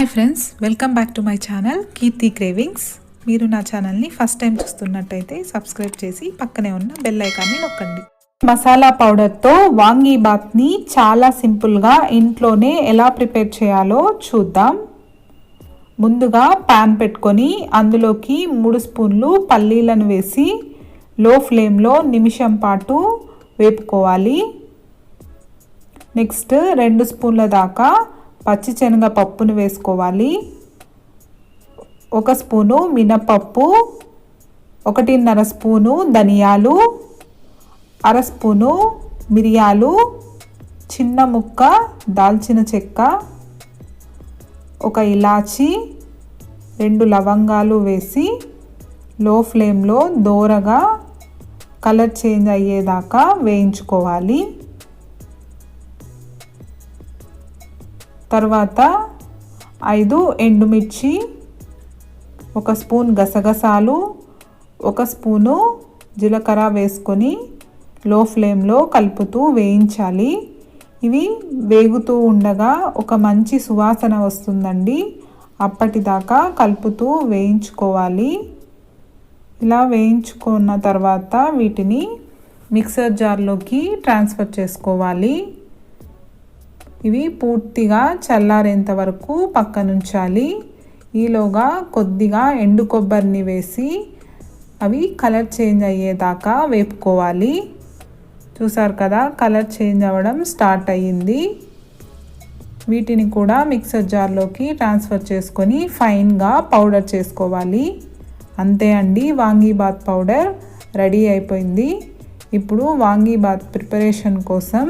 Hi friends, welcome back to my channel Keerthi cravings. మీరు నా ఛానల్ని ఫస్ట్ టైం చూస్తున్నట్టయితే సబ్స్క్రైబ్ చేసి పక్కనే ఉన్న బెల్ ఐకాన్ని నొక్కండి. మసాలా పౌడర్తో వాంగీబాత్ని చాలా సింపుల్గా ఇంట్లోనే ఎలా ప్రిపేర్ చేయాలో చూద్దాం. ముందుగా ప్యాన్ పెట్టుకొని అందులోకి 3 స్పూన్లు పల్లీలను వేసి లో ఫ్లేమ్లో నిమిషం పాటు వేపుకోవాలి. నెక్స్ట్ 2 స్పూన్ల దాకా పచ్చిశనగ పప్పును వేసుకోవాలి. 1 స్పూను మినపప్పు, 1.5 స్పూను ధనియాలు, 1/2 స్పూను మిరియాలు, చిన్న ముక్క దాల్చిన చెక్క, 1 ఇలాచి, 2 లవంగాలు వేసి లో ఫ్లేమ్లో దోరగా కలర్ చేంజ్ అయ్యేదాకా వేయించుకోవాలి. తర్వాత 5 ఎండుమిర్చి, 1 స్పూన్ గసగసాలు, 1 స్పూను జీలకర్ర వేసుకొని లో ఫ్లేమ్లో కలుపుతూ వేయించాలి. ఇవి వేగుతూ ఉండగా ఒక మంచి సువాసన వస్తుందండి. అప్పటిదాకా కలుపుతూ వేయించుకోవాలి. ఇలా వేయించుకున్న తర్వాత వీటిని మిక్సర్ జార్లోకి ట్రాన్స్ఫర్ చేసుకోవాలి. ఇవి పూర్తిగా చల్లారేంత వరకు పక్కనుంచాలి. ఈలోగా కొద్దిగా ఎండు కొబ్బరిని వేసి అవి కలర్ చేంజ్ అయ్యేదాకా వేపుకోవాలి. చూసారు కదా, కలర్ చేంజ్ అవ్వడం స్టార్ట్ అయ్యింది. వీటిని కూడా మిక్సర్ జార్లోకి ట్రాన్స్ఫర్ చేసుకొని ఫైన్గా పౌడర్ చేసుకోవాలి. అంతే అండి, వాంగీబాత్ పౌడర్ రెడీ అయిపోయింది. ఇప్పుడు వాంగీబాత్ ప్రిపరేషన్ కోసం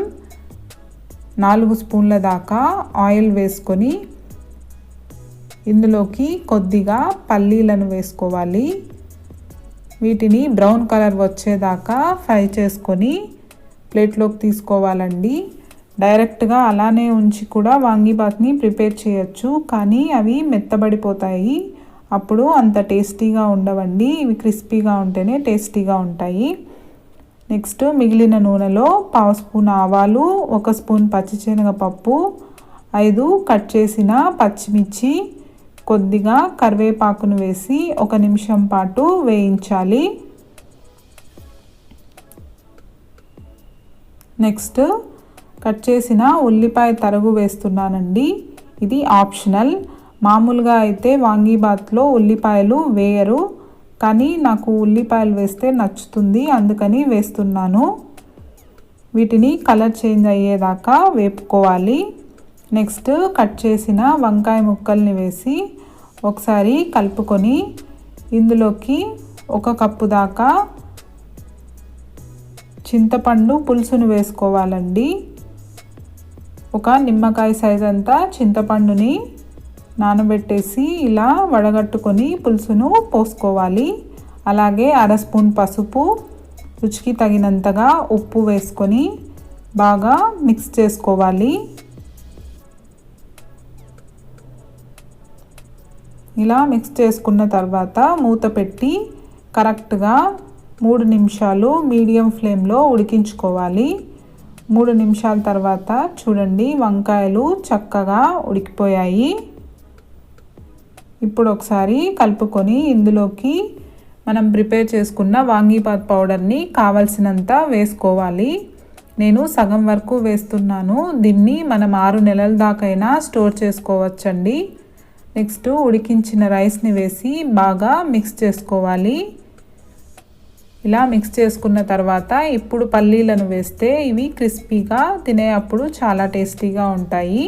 4 స్పూన్ల దాకా ఆయిల్ వేసుకొని ఇందులోకి కొద్దిగా పల్లీలను వేసుకోవాలి. వీటిని బ్రౌన్ కలర్ వచ్చేదాకా ఫ్రై చేసుకొని ప్లేట్లోకి తీసుకోవాలండి. డైరెక్ట్గా అలానే ఉంచి కూడా వాంగీబాత్ని ప్రిపేర్ చేయొచ్చు, కానీ అవి మెత్తబడిపోతాయి. అప్పుడు అంత టేస్టీగా ఉండవండి. ఇవి క్రిస్పీగా ఉంటేనే టేస్టీగా ఉంటాయి. నెక్స్ట్ మిగిలిన నూనెలో 1/2 స్పూన్ ఆవాలు, 1 స్పూన్ పచ్చిశనగపప్పు, 5 కట్ చేసిన పచ్చిమిర్చి, కొద్దిగా కరివేపాకును వేసి 1 నిమిషం పాటు వేయించాలి. నెక్స్ట్ కట్ చేసిన ఉల్లిపాయ తరుగు వేస్తున్నానండి. ఇది ఆప్షనల్. మామూలుగా అయితే వాంగీబాత్లో ఉల్లిపాయలు వేయరు, కానీ నాకు ఉల్లిపాయలు వేస్తే నచ్చుతుంది, అందుకని వేస్తున్నాను. వీటిని కలర్ చేంజ్ అయ్యేదాకా వేపుకోవాలి. నెక్స్ట్ కట్ చేసిన వంకాయ ముక్కల్ని వేసి ఒకసారి కలుపుకొని ఇందులోకి 1 కప్పు దాకా చింతపండు పులుసును వేసుకోవాలండి. 1 నిమ్మకాయ సైజ్ అంతా చింతపండుని నానబెట్టేసి ఇలా వడగట్టుకొని పులుసును పోసుకోవాలి. అలాగే 1/2 స్పూన్ పసుపు, రుచికి తగినంతగా ఉప్పు వేసుకొని బాగా మిక్స్ చేసుకోవాలి. ఇలా మిక్స్ చేసుకున్న తర్వాత మూత పెట్టి కరెక్ట్గా 3 నిమిషాలు మీడియం ఫ్లేమ్లో ఉడికించుకోవాలి. 3 నిమిషాల తర్వాత చూడండి, వంకాయలు చక్కగా ఉడికిపోయాయి. ఇప్పుడు ఒకసారి కలుపుకొని ఇందులోకి మనం ప్రిపేర్ చేసుకున్న వాంగీబాత్ పౌడర్ని కావలసినంత వేసుకోవాలి. నేను సగం వరకు వేస్తున్నాను. దీన్ని మనం 6 నెలల దాకైనా స్టోర్ చేసుకోవచ్చండి. నెక్స్ట్ ఉడికించిన రైస్ని వేసి బాగా మిక్స్ చేసుకోవాలి. ఇలా మిక్స్ చేసుకున్న తర్వాత ఇప్పుడు పల్లీలను వేస్తే ఇవి క్రిస్పీగా తినేటప్పుడు చాలా టేస్టీగా ఉంటాయి.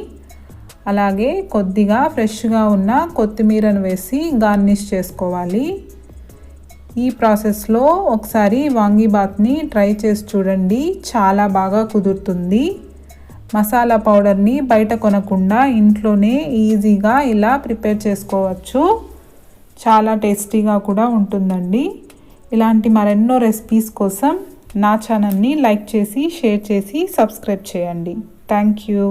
అలాగే కొద్దిగా ఫ్రెష్గా ఉన్న కొత్తిమీరను వేసి గార్నిష్ చేసుకోవాలి. ఈ ప్రాసెస్లో ఒకసారి వాంగీబాత్ని ట్రై చేసి చూడండి, చాలా బాగా కుదురుతుంది. మసాలా పౌడర్ని బయట కొనకుండా ఇంట్లోనే ఈజీగా ఇలా ప్రిపేర్ చేసుకోవచ్చు. చాలా టేస్టీగా కూడా ఉంటుందండి. ఇలాంటి మరెన్నో రెసిపీస్ కోసం నా ఛానల్ని లైక్ చేసి, షేర్ చేసి, సబ్స్క్రైబ్ చేయండి. Thank you.